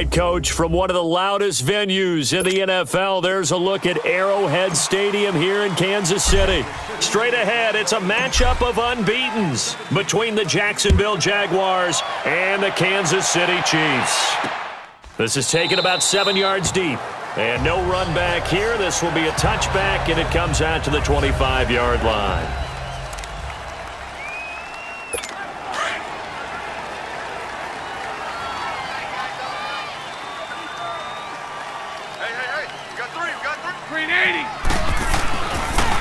right, Coach. From one of the loudest venues in the NFL, there's a look at Arrowhead Stadium here in Kansas City. Straight ahead, it's a matchup of unbeatens between the Jacksonville Jaguars and the Kansas City Chiefs. This is taken about 7 yards deep. And no run back here. This will be a touchback, and it comes out to the 25-yard line.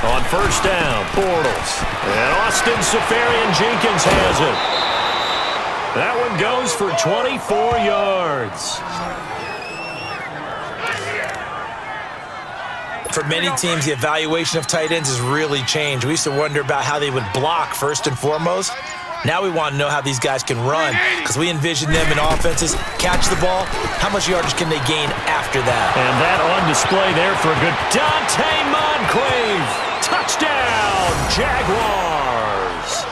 On first down, Bortles. And Austin Seferian-Jenkins has it. That one goes for 24 yards. For many teams, the evaluation of tight ends has really changed. We used to wonder about how they would block first and foremost. Now we want to know how these guys can run because we envision them in offenses catch the ball. How much yardage can they gain after that? And that on display there for a good Dante Moncrief. Touchdown, Jaguars.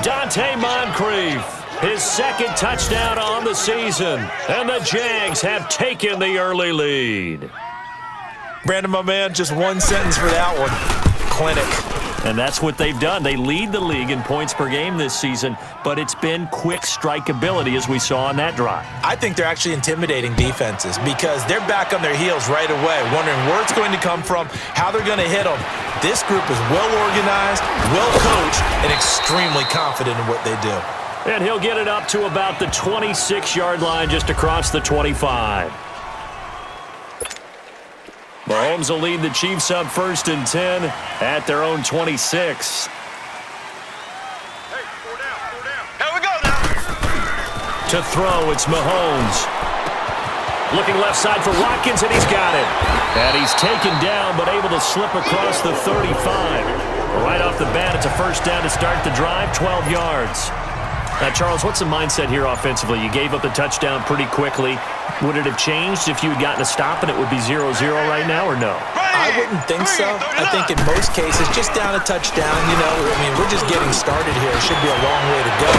Dante Moncrief, his second touchdown on the season. And the Jags have taken the early lead. Brandon, my man, just one sentence for that one. Clinic. And that's what they've done. They lead the league in points per game this season, but it's been quick strikeability as we saw on that drive. I think they're actually intimidating defenses because they're back on their heels right away, wondering where it's going to come from, how they're going to hit them. This group is well organized, well coached, and extremely confident in what they do. And he'll get it up to about the 26-yard line just across the 25. Mahomes will lead the Chiefs up 1st and 10 at their own 26. Hey, 4 down. Here we go now. To throw, it's Mahomes. Looking left side for Watkins, and he's got it. And he's taken down, but able to slip across the 35. Right off the bat, it's a first down to start the drive, 12 yards. Now, Charles, what's the mindset here offensively? You gave up the touchdown pretty quickly. Would it have changed if you had gotten a stop and it would be 0-0 right now, or no? I wouldn't think so. I think in most cases, just down a touchdown, we're just getting started here. It should be a long way to go.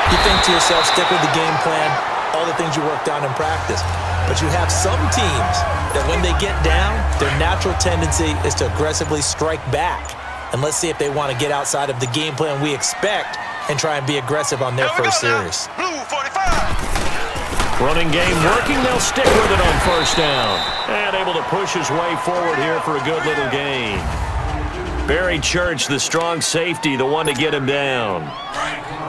You think to yourself, stick with the game plan, all the things you worked on in practice. But you have some teams that when they get down, their natural tendency is to aggressively strike back. And let's see if they want to get outside of the game plan we expect and try and be aggressive on their first series. Blue 45. Running game working. They'll stick with it on first down. And able to push his way forward here for a good little gain. Barry Church, the strong safety, the one to get him down.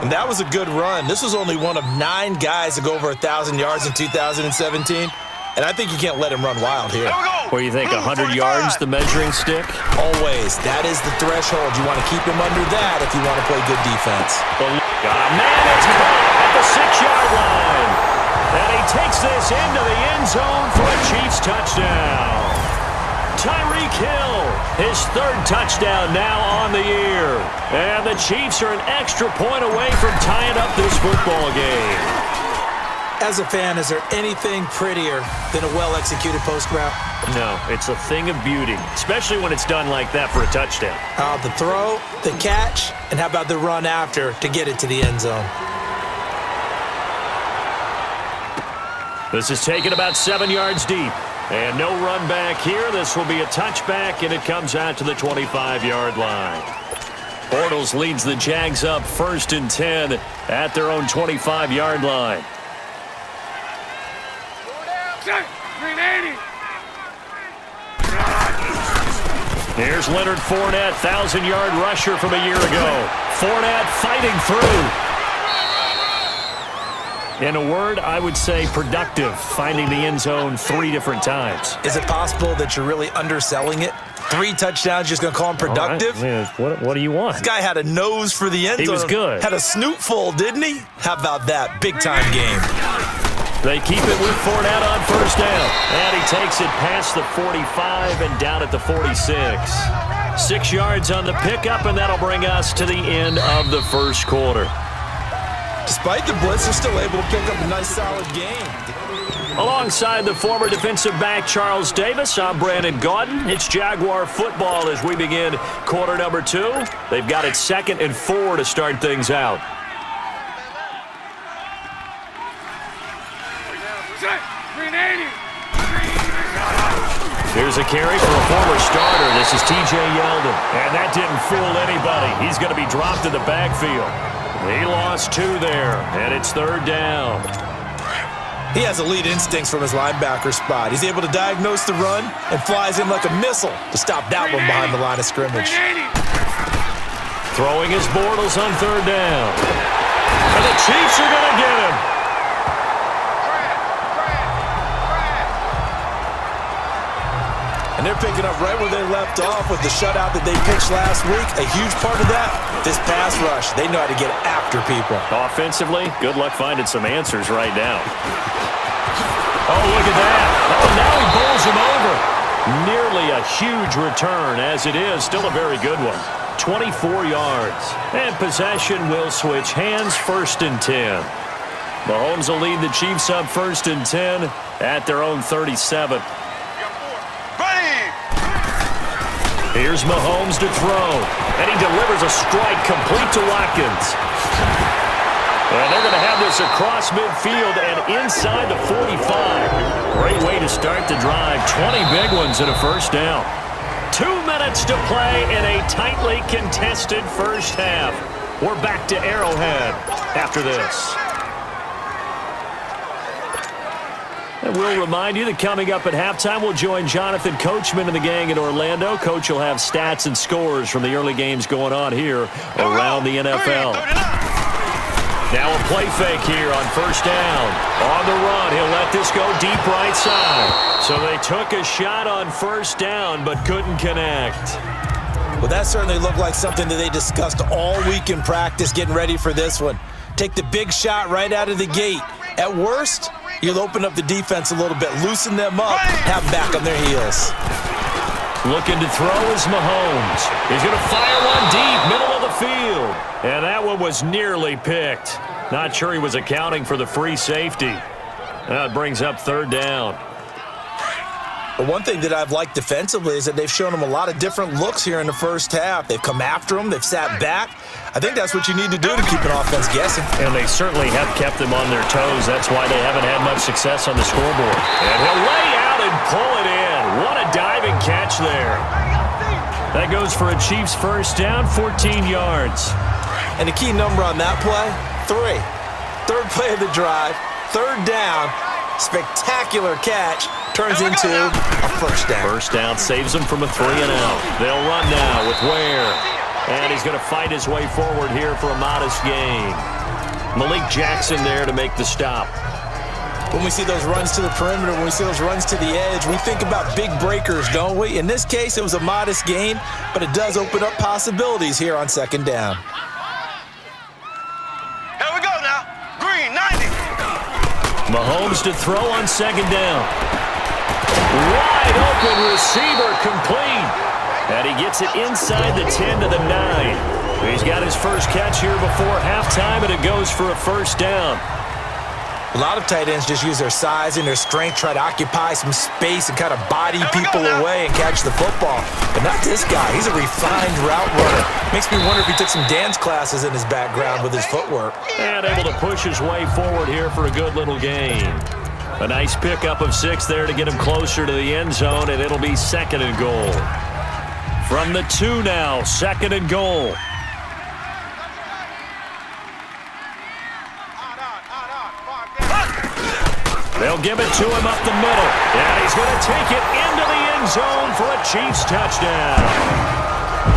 And that was a good run. This was only one of 9 guys to go over 1,000 yards in 2017. And I think you can't let him run wild here. What do you think, 100 yards, the measuring stick? Always. That is the threshold. You want to keep him under that if you want to play good defense. Got a man, it's caught at the 6-yard line. And he takes this into the end zone for a Chiefs touchdown. Tyreek Hill, his 3rd touchdown now on the year. And the Chiefs are an extra point away from tying up this football game. As a fan, is there anything prettier than a well-executed post route? No, it's a thing of beauty, especially when it's done like that for a touchdown. The throw, the catch, and how about the run after to get it to the end zone? This is taken about 7 yards deep. And no run back here. This will be a touchback, and it comes out to the 25-yard line. Bortles leads the Jags up 1st and 10 at their own 25-yard line. 380. Here's Leonard Fournette, 1,000-yard rusher from a year ago. Fournette fighting through. In a word, I would say productive, finding the end zone 3 different times. Is it possible that you're really underselling it? 3 touchdowns, just going to call him productive? Right. What do you want? This guy had a nose for the end zone. He was good. Had a snoot full, didn't he? How about that? Big-time game. They keep it with Fournette on first down. And he takes it past the 45 and down at the 46. 6 yards on the pickup, and that'll bring us to the end of the first quarter. Despite the blitz, they're still able to pick up a nice, solid game. Alongside the former defensive back Charles Davis, I'm Brandon Gaudin. It's Jaguar football as we begin quarter number 2. They've got it 2nd and 4 to start things out. Green 80. Here's a carry for a former starter. This is T.J. Yeldon. And that didn't fool anybody. He's going to be dropped in the backfield. He lost 2 there, and it's 3rd down. He has elite instincts from his linebacker spot. He's able to diagnose the run and flies in like a missile to stop that one behind the line of scrimmage. Throwing his Bortles on 3rd down. And the Chiefs are going to get him. And they're picking up right where they left off with the shutout that they pitched last week. A huge part of that, this pass rush. They know how to get after people. Offensively, good luck finding some answers right now. Oh, look at that. Oh, now he bowls him over. Nearly a huge return. As it is, still a very good one. 24 yards. And possession will switch hands, 1st and 10. Mahomes will lead the Chiefs up 1st and 10 at their own 37. Here's Mahomes to throw, and he delivers a strike complete to Watkins. And they're going to have this across midfield and inside the 45. Great way to start the drive. 20 big ones and a 1st down. 2 minutes to play in a tightly contested first half. We're back to Arrowhead after this. And we'll remind you that coming up at halftime, we'll join Jonathan Coachman and the gang in Orlando. Coach will have stats and scores from the early games going on here around the NFL. Now a play fake here on 1st down. On the run, he'll let this go deep right side. So they took a shot on 1st down but couldn't connect. Well, that certainly looked like something that they discussed all week in practice getting ready for this one. Take the big shot right out of the gate. At worst, you'll open up the defense a little bit, loosen them up, have them back on their heels. Looking to throw is Mahomes. He's going to fire one deep, middle of the field. And that one was nearly picked. Not sure he was accounting for the free safety. That brings up 3rd down. But one thing that I've liked defensively is that they've shown them a lot of different looks here in the first half. They've come after them. They've sat back. I think that's what you need to do to keep an offense guessing. And they certainly have kept them on their toes. That's why they haven't had much success on the scoreboard. And he'll lay out and pull it in. What a diving catch there. That goes for a Chiefs 1st down, 14 yards. And the key number on that play, 3. 3rd play of the drive, 3rd down, spectacular catch. Turns into a 1st down. 1st down saves them from a 3-and-out. They'll run now with Ware. And he's going to fight his way forward here for a modest gain. Malik Jackson there to make the stop. When we see those runs to the perimeter, when we see those runs to the edge, we think about big breakers, don't we? In this case, it was a modest gain, but it does open up possibilities here on 2nd down. Here we go now. Green 90. Mahomes to throw on 2nd down. Wide open receiver complete. And he gets it inside the 10 to the 9. He's got his first catch here before halftime, and it goes for a 1st down. A lot of tight ends just use their size and their strength, try to occupy some space and kind of body people away and catch the football. But not this guy. He's a refined route runner. Makes me wonder if he took some dance classes in his background with his footwork. And able to push his way forward here for a good little gain. A nice pickup of 6 there to get him closer to the end zone, and it'll be 2nd and goal. From the 2 now, 2nd and goal. They'll give it to him up the middle. And he's going to take it into the end zone for a Chiefs touchdown.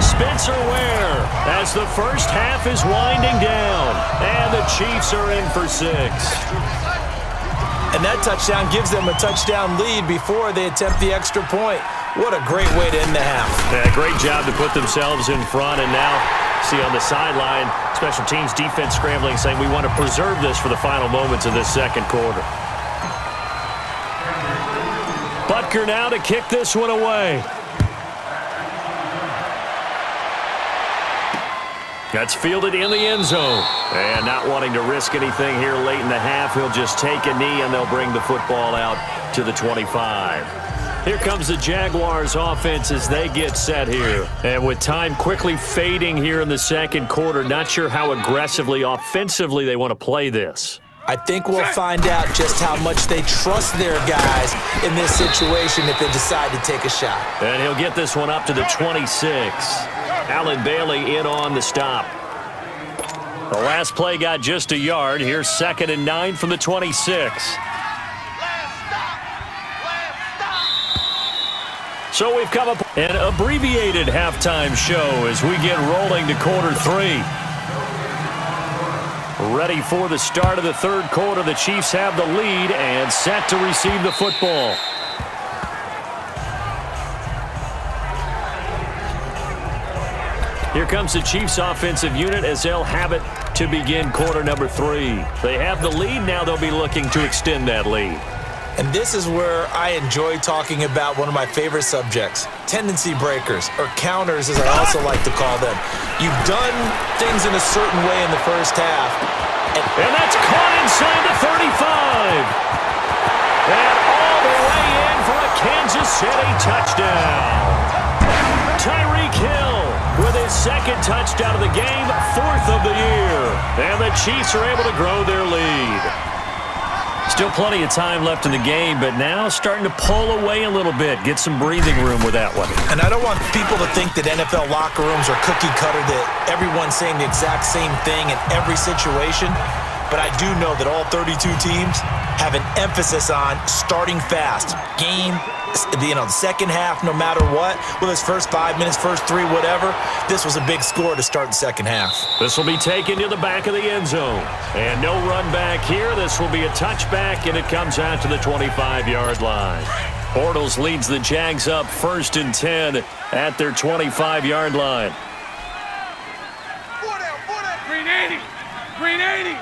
Spencer Ware as the first half is winding down. And the Chiefs are in for 6. And that touchdown gives them a touchdown lead before they attempt the extra point. What a great way to end the half. Yeah, great job to put themselves in front. And now, see on the sideline, special teams defense scrambling, saying we want to preserve this for the final moments of this 2nd quarter. Butker now to kick this one away. That's fielded in the end zone. And not wanting to risk anything here late in the half, he'll just take a knee and they'll bring the football out to the 25. Here comes the Jaguars offense as they get set here. And with time quickly fading here in the 2nd quarter, not sure how aggressively, offensively they want to play this. I think we'll find out just how much they trust their guys in this situation if they decide to take a shot. And he'll get this one up to the 26. Allen Bailey in on the stop. The last play got just a yard. Here's 2nd and 9 from the 26. So we've come up an abbreviated halftime show as we get rolling to quarter 3. Ready for the start of the third quarter. The Chiefs have the lead and set to receive the football. Here comes the Chiefs offensive unit as they'll have it to begin quarter number 3. They have the lead. Now they'll be looking to extend that lead. And this is where I enjoy talking about one of my favorite subjects, tendency breakers, or counters as I also like to call them. You've done things in a certain way in the first half. And that's caught inside the 35. And all the way in for a Kansas City touchdown. Tyreek Hill with his 2nd touchdown of the game, 4th of the year. And the Chiefs are able to grow their lead. Still plenty of time left in the game, but now starting to pull away a little bit, get some breathing room with that one. And I don't want people to think that NFL locker rooms are cookie cutter, that everyone's saying the exact same thing in every situation. But I do know that all 32 teams have an emphasis on starting fast. Game, the second half, no matter what, whether it's first 5 minutes, first 3, whatever, this was a big score to start the second half. This will be taken to the back of the end zone. And no run back here. This will be a touchback, and it comes out to the 25-yard line. Bortles leads the Jags up 1st and 10 at their 25-yard line. Green 80. Green 80.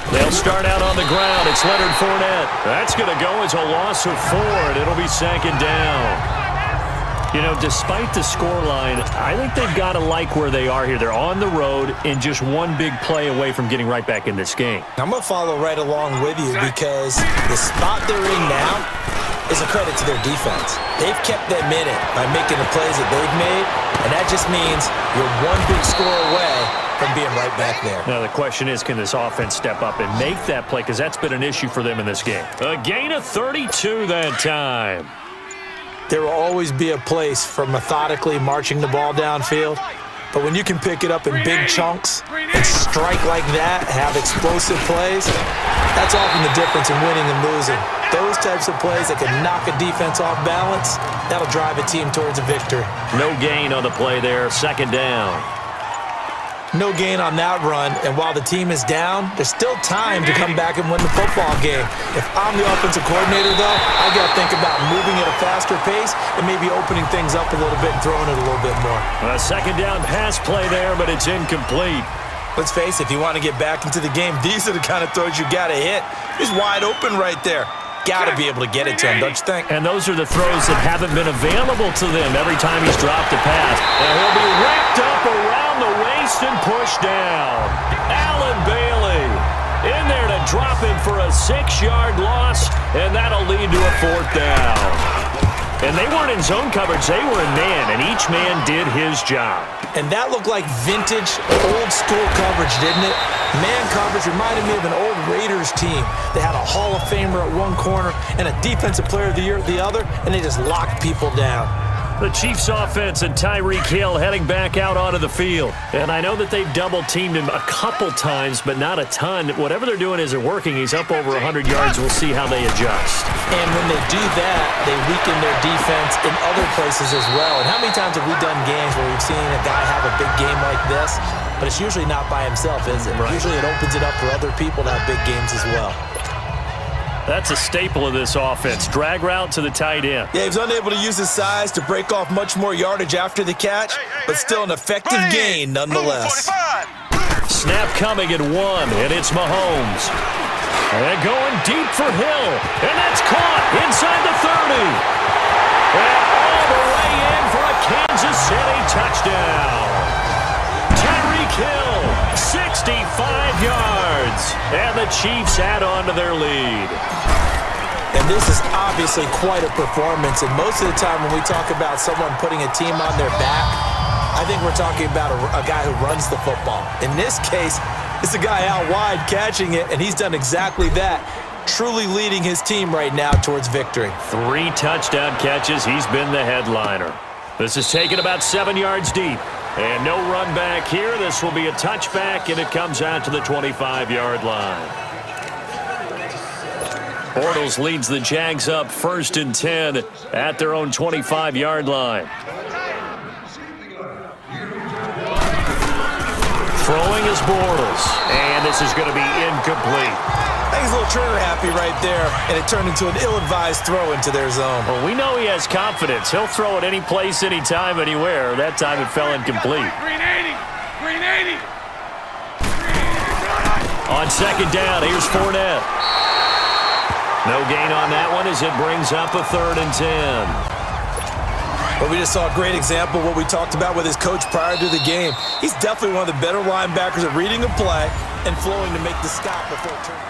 They'll start out on the ground. It's Leonard Fournette. That's going to go as a loss of 4, and it'll be 2nd down. You know, despite the scoreline, I think they've got to like where they are here. They're on the road and just one big play away from getting right back in this game. I'm going to follow right along with you because the spot they're in now is a credit to their defense. They've kept them in it by making the plays that they've made, and that just means you're one big score away from being right back there. Now the question is, can this offense step up and make that play? Because that's been an issue for them in this game. A gain of 32 that time. There will always be a place for methodically marching the ball downfield. But when you can pick it up in big chunks and strike like that, have explosive plays, that's often the difference in winning and losing. Those types of plays that can knock a defense off balance, that'll drive a team towards a victory. No gain on the play there. 2nd down. No gain on that run, and while the team is down, there's still time to come back and win the football game. If I'm the offensive coordinator, though, I got to think about moving at a faster pace and maybe opening things up a little bit and throwing it a little bit more. A 2nd down pass play there, but it's incomplete. Let's face it, if you want to get back into the game, these are the kind of throws you got to hit. He's wide open right there. Got to be able to get it to him, don't you think? And those are the throws that haven't been available to them every time he's dropped a pass. And he'll be wrapped up around the waist and pushed down. Allen Bailey in there to drop him for a 6-yard loss, and that'll lead to a 4th down. And they weren't in zone coverage. They were in man, and each man did his job. And that looked like vintage, old-school coverage, didn't it? Man coverage reminded me of an old Raiders team. They had a Hall of Famer at one corner and a Defensive Player of the Year at the other, and they just locked people down. The Chiefs offense and Tyreek Hill heading back out onto the field. And I know that they've double-teamed him a couple times, but not a ton. Whatever they're doing isn't working. He's up over 100 yards. We'll see how they adjust. And when they do that, they weaken their defense in other places as well. And how many times have we done games where we've seen a guy have a big game like this, but it's usually not by himself, is it? Right. Usually it opens it up for other people to have big games as well. That's a staple of this offense. Drag route to the tight end. Yeah, he was unable to use his size to break off much more yardage after the catch, but still an effective gain nonetheless. Snap coming at 1, and it's Mahomes. And going deep for Hill, and that's caught inside the 30. And all the way in for a Kansas City touchdown. Tyreek Hill, 65 yards, and the Chiefs add on to their lead. And this is obviously quite a performance, and most of the time when we talk about someone putting a team on their back, I think we're talking about a guy who runs the football. In this case, It's a guy out wide catching it, and he's done exactly that, truly leading his team right now towards victory. 3 touchdown catches. He's been the headliner. This is taken about 7 yards deep. And no run back here. This will be a touchback, and it comes out to the 25-yard line. Bortles leads the Jags up 1st and 10 at their own 25-yard line. Throwing is Bortles, and this is going to be incomplete. I think he's a little trigger happy right there, and it turned into an ill-advised throw into their zone. Well, we know he has confidence. He'll throw it any place, anytime, anywhere. That time it fell incomplete. Green 80! Green 80! On 2nd down, here's Fournette. No gain on that one as it brings up a 3rd and 10. But we just saw a great example of what we talked about with his coach prior to the game. He's definitely one of the better linebackers at reading a play and flowing to make the stop before turning.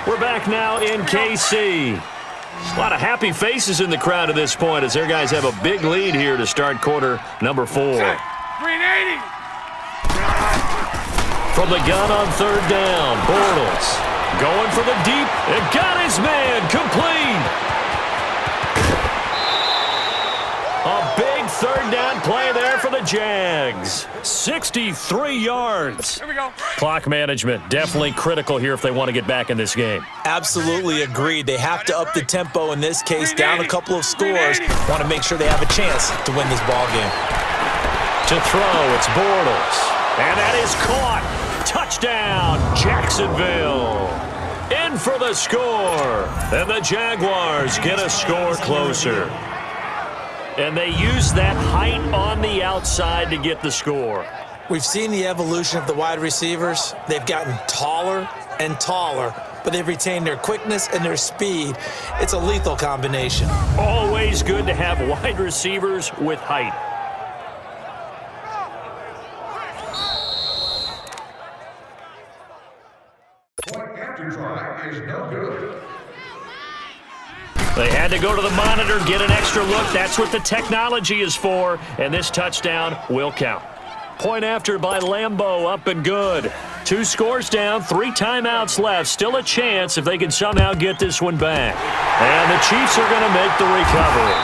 We're back now in KC. A lot of happy faces in the crowd at this point as their guys have a big lead here to start quarter number 4. Green 80! From the gun on 3rd down, Bortles going for the deep and got his man complete. A big 3rd down play there for the Jags. 63 yards. Here we go. Clock management definitely critical here if they want to get back in this game. Absolutely agreed. They have to up the tempo in this case, down a couple of scores. Want to make sure they have a chance to win this ball game. To throw, it's Bortles. And that is caught. Touchdown, Jacksonville. In for the score. And the Jaguars get a score closer. And they use that height on the outside to get the score. We've seen the evolution of the wide receivers. They've gotten taller and taller, but they've retained their quickness and their speed. It's a lethal combination. Always good to have wide receivers with height. Point after try is no good. They had to go to the monitor, get an extra look. That's what the technology is for, and this touchdown will count. Point after by Lambeau, up and good. 2 scores down, 3 timeouts left. Still a chance if they can somehow get this one back. And the Chiefs are going to make the recovery.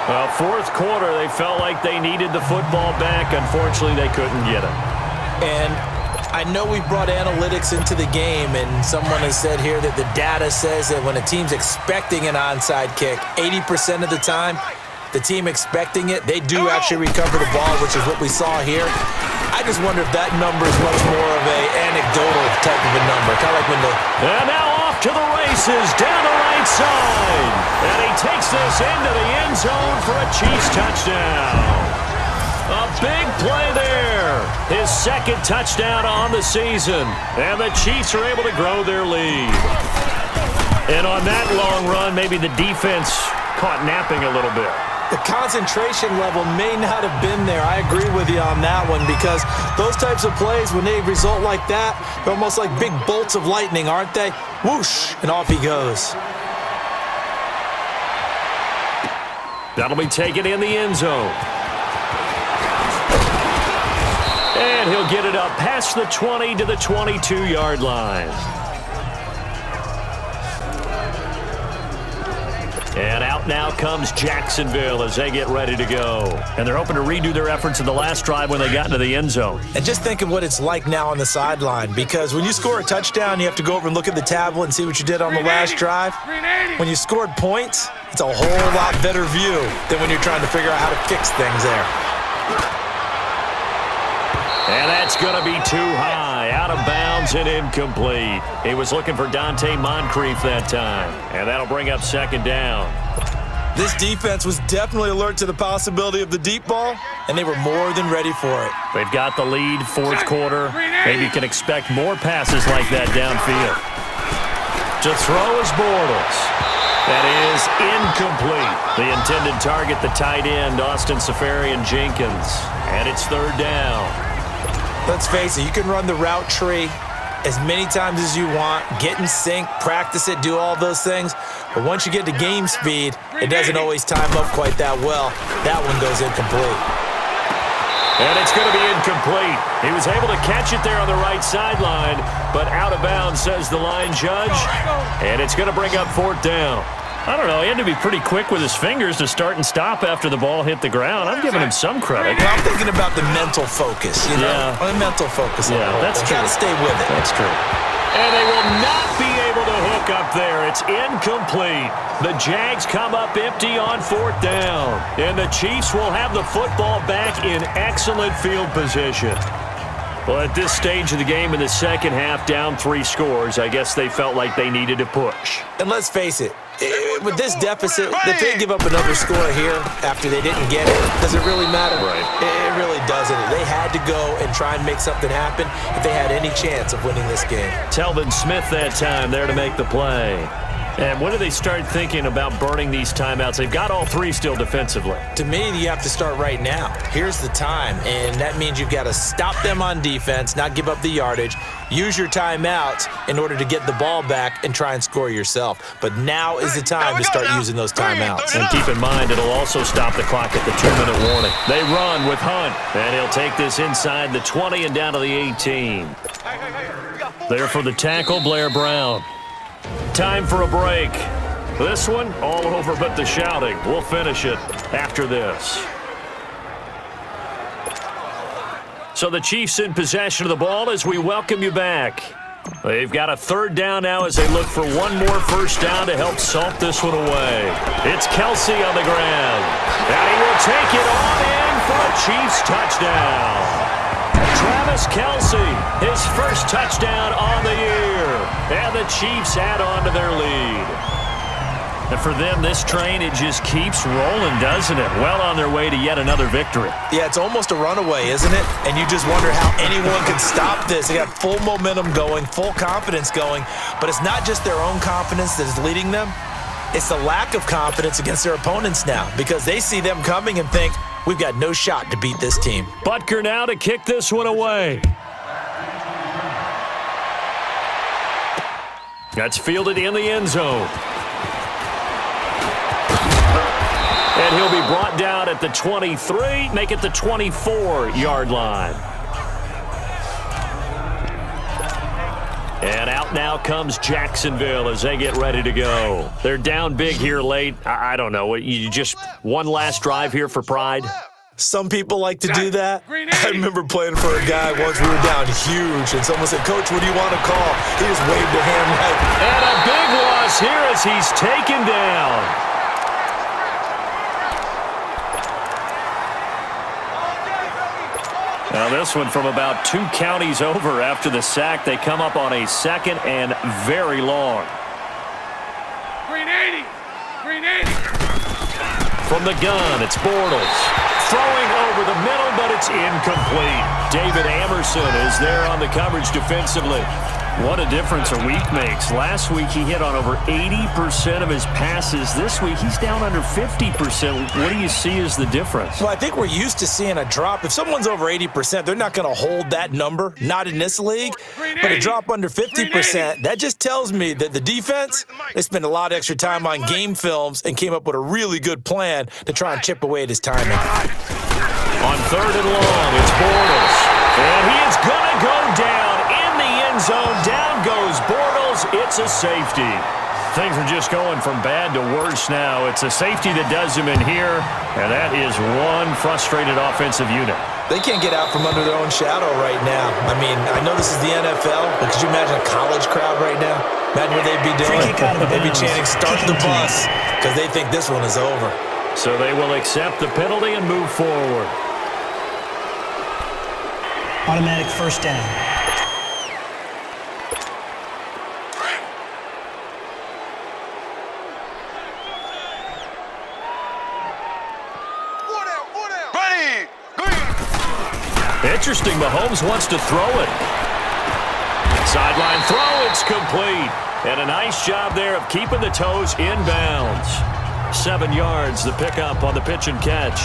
Well, 4th quarter, they felt like they needed the football back. Unfortunately, they couldn't get it. And I know we brought analytics into the game, and someone has said here that the data says that when a team's expecting an onside kick, 80% of the time, the team expecting it, they do actually recover the ball, which is what we saw here. I just wonder if that number is much more of an anecdotal type of a number. Kind of like when the... And now off to the races, down the right side. And he takes this into the end zone for a Chiefs touchdown. A big play there. His 2nd touchdown on the season. And the Chiefs are able to grow their lead. And on that long run, maybe the defense caught napping a little bit. The concentration level may not have been there. I agree with you on that one because those types of plays, when they result like that, they're almost like big bolts of lightning, aren't they? Whoosh, and off he goes. That'll be taken in the end zone. And he'll get it up past the 20 to the 22-yard line. And out now comes Jacksonville as they get ready to go. And they're hoping to redo their efforts in the last drive when they got into the end zone. And just think of what it's like now on the sideline, because when you score a touchdown, you have to go over and look at the tablet and see what you did on the last drive. When you scored points, it's a whole lot better view than when you're trying to figure out how to fix things there. And that's going to be too high, out of bounds and incomplete. He was looking for Dante Moncrief that time, and that'll bring up 2nd down. This defense was definitely alert to the possibility of the deep ball, and they were more than ready for it. They've got the lead, 4th quarter. Maybe you can expect more passes like that downfield. To throw is Bortles. That is incomplete. The intended target, the tight end, Austin Seferian-Jenkins. And it's 3rd down. Let's face it, you can run the route tree as many times as you want, get in sync, practice it, do all those things. But once you get to game speed, it doesn't always time up quite that well. That one goes incomplete. And it's going to be incomplete. He was able to catch it there on the right sideline, but out of bounds, says the line judge. And it's going to bring up 4th down. I don't know. He had to be pretty quick with his fingers to start and stop after the ball hit the ground. I'm giving him some credit. Well, I'm thinking about the mental focus, you know? Yeah. The mental focus. Yeah, that's true. Got to stay with it. That's true. And they will not be able to hook up there. It's incomplete. The Jags come up empty on 4th down. And the Chiefs will have the football back in excellent field position. Well, at this stage of the game in the second half, down 3 scores, I guess they felt like they needed to push. And let's face it, with this deficit, if they give up another score here after they didn't get it, does it really matter? Right. It really doesn't. They had to go and try and make something happen if they had any chance of winning this game. Telvin Smith that time there to make the play. And when do they start thinking about burning these timeouts? They've got all 3 still defensively. To me, you have to start right now. Here's the time, and that means you've got to stop them on defense, not give up the yardage, use your timeouts in order to get the ball back and try and score yourself. But now is the time to start using those timeouts. And keep in mind, it'll also stop the clock at the 2-minute warning. They run with Hunt, and he'll take this inside the 20 and down to the 18. There for the tackle, Blair Brown. Time for a break. This one, all over but the shouting. We'll finish it after this. So the Chiefs in possession of the ball as we welcome you back. They've got a 3rd down now as they look for one more 1st down to help salt this one away. It's Kelsey on the ground. And he will take it on in for a Chiefs touchdown. Travis Kelce, his 1st touchdown on the year. And the Chiefs add on to their lead. And for them, this train, it just keeps rolling, doesn't it? Well on their way to yet another victory. Yeah, it's almost a runaway, isn't it? And you just wonder how anyone can stop this. They got full momentum going, full confidence going. But it's not just their own confidence that is leading them. It's the lack of confidence against their opponents now because they see them coming and think, we've got no shot to beat this team. Butker now to kick this one away. That's fielded in the end zone. And he'll be brought down at the 23, make it the 24-yard line. And out now comes Jacksonville as they get ready to go. They're down big here late. I don't know. You just one last drive here for pride? Some people like to do that. I remember playing for a guy once. We were down huge, and someone said, Coach, what do you want to call? He just waved a hand like. And a big loss here as he's taken down. Now this one from about 2 counties over after the sack. They come up on a 2nd and very long. Green 80. Green 80. From the gun, it's Bortles. Throwing over the middle, but it's incomplete. David Amerson is there on the coverage defensively. What a difference a week makes. Last week he hit on over 80% of his passes. This week he's down under 50%. What do you see as the difference? Well, I think we're used to seeing a drop. If someone's over 80%, they're not going to hold that number, not in this league. But a drop under 50%, that just tells me that the defense, they spent a lot of extra time on game films and came up with a really good plan to try and chip away at his timing. On 3rd and long, it's Bortles. And he is going to go down in the end zone. Down goes Bortles. It's a safety. Things are just going from bad to worse now. It's a safety that does him in here, and that is one frustrated offensive unit. They can't get out from under their own shadow right now. I mean, I know this is the NFL, but could you imagine a college crowd right now? Imagine what they'd be doing. They'd be chanting, start the bus, because they think this one is over. So they will accept the penalty and move forward. Automatic 1st down. Ready. Interesting, Mahomes wants to throw it. Sideline throw, it's complete. And a nice job there of keeping the toes in bounds. 7 yards, the pickup on the pitch and catch.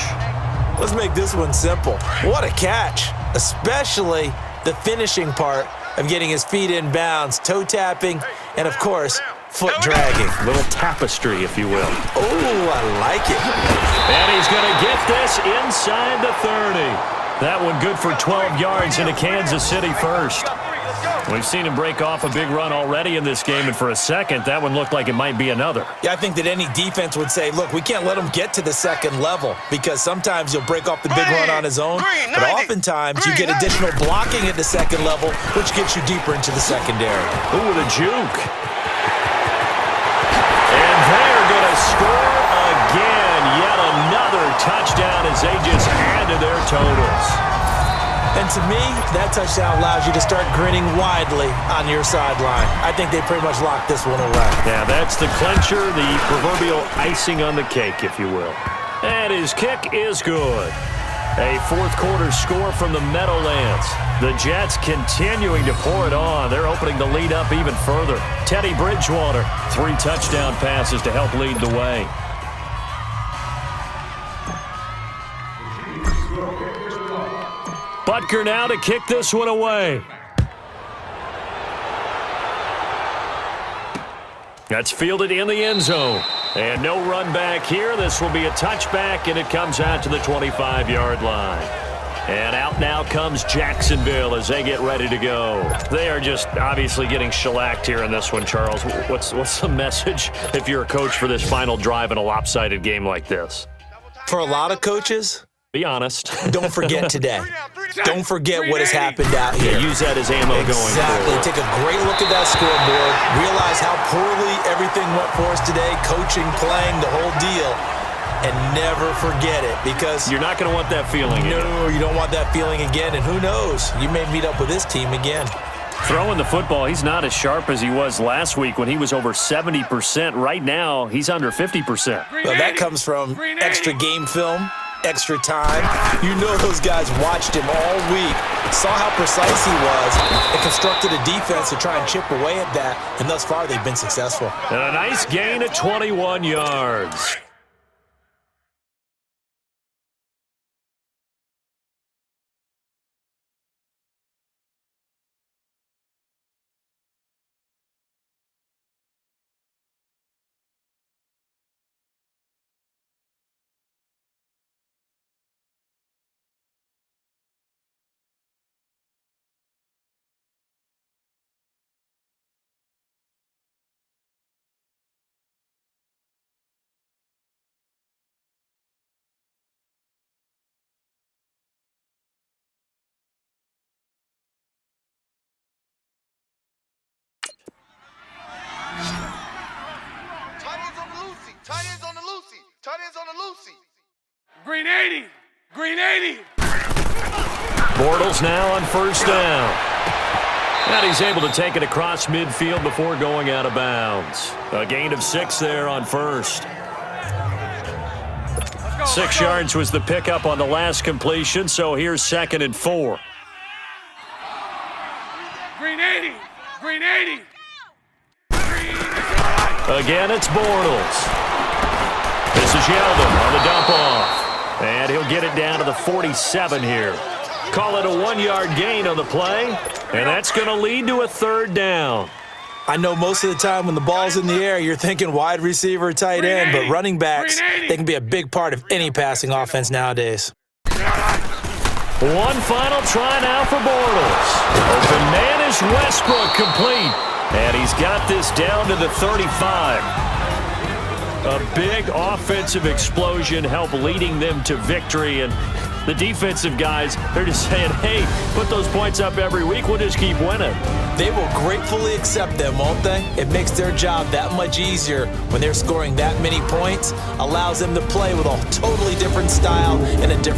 Let's make this one simple. What a catch, especially the finishing part of getting his feet in bounds, toe tapping, and of course, foot dragging. A little tapestry, if you will. Oh, I like it. And he's going to get this inside the 30. That one good for 12 yards into Kansas City first. We've seen him break off a big run already in this game, and for a second, that one looked like it might be another. Yeah, I think that any defense would say, look, we can't let him get to the second level because sometimes he'll break off the big run on his own, but oftentimes you get additional blocking at the second level, which gets you deeper into the secondary. Ooh, the juke. And they're going to score again. Yet another touchdown as they just add to their totals. And to me, that touchdown allows you to start grinning widely on your sideline. I think they pretty much locked this one away. Yeah, that's the clincher, the proverbial icing on the cake, if you will. And his kick is good. A fourth-quarter score from the Meadowlands. The Jets continuing to pour it on. They're opening the lead up even further. Teddy Bridgewater, 3 touchdown passes to help lead the way. Butker now to kick this one away. That's fielded in the end zone. And no run back here. This will be a touchback, and it comes out to the 25-yard line. And out now comes Jacksonville as they get ready to go. They are just obviously getting shellacked here in this one, Charles. What's the message if you're a coach for this final drive in a lopsided game like this? For a lot of coaches, be honest. Don't forget today. Don't forget what has happened out here. Yeah, use that as ammo going forward. Exactly. Take a great look at that scoreboard. Realize how poorly everything went for us today. Coaching, playing, the whole deal. And never forget it because you're not going to want that feeling again. No, you don't want that feeling again. And who knows? You may meet up with this team again. Throwing the football, he's not as sharp as he was last week when he was over 70%. Right now, he's under 50%. Well, that comes from extra game film. Extra time. You know those guys watched him all week, saw how precise he was, and constructed a defense to try and chip away at that, and thus far they've been successful. And a nice gain of 21 yards. Tight ends on the Lucy. Tight ends on the Lucy. Green 80. Green 80. Bortles now on first down. And he's able to take it across midfield before going out of bounds. A gain of 6 there on first. 6 yards was the pickup on the last completion, so here's 2nd and 4. Green 80. Green 80. Again, it's Bortles. This is Yeldon on the dump off. And he'll get it down to the 47 here. Call it a 1-yard gain on the play. And that's going to lead to a 3rd down. I know most of the time when the ball's in the air, you're thinking wide receiver, tight end, but running backs, they can be a big part of any passing offense nowadays. One final try now for Bortles. Open man is Westbrook, complete. And he's got this down to the 35. A big offensive explosion helped leading them to victory. And the defensive guys, they're just saying, hey, put those points up every week. We'll just keep winning. They will gratefully accept them, won't they? It makes their job that much easier when they're scoring that many points. Allows them to play with a totally different style and a different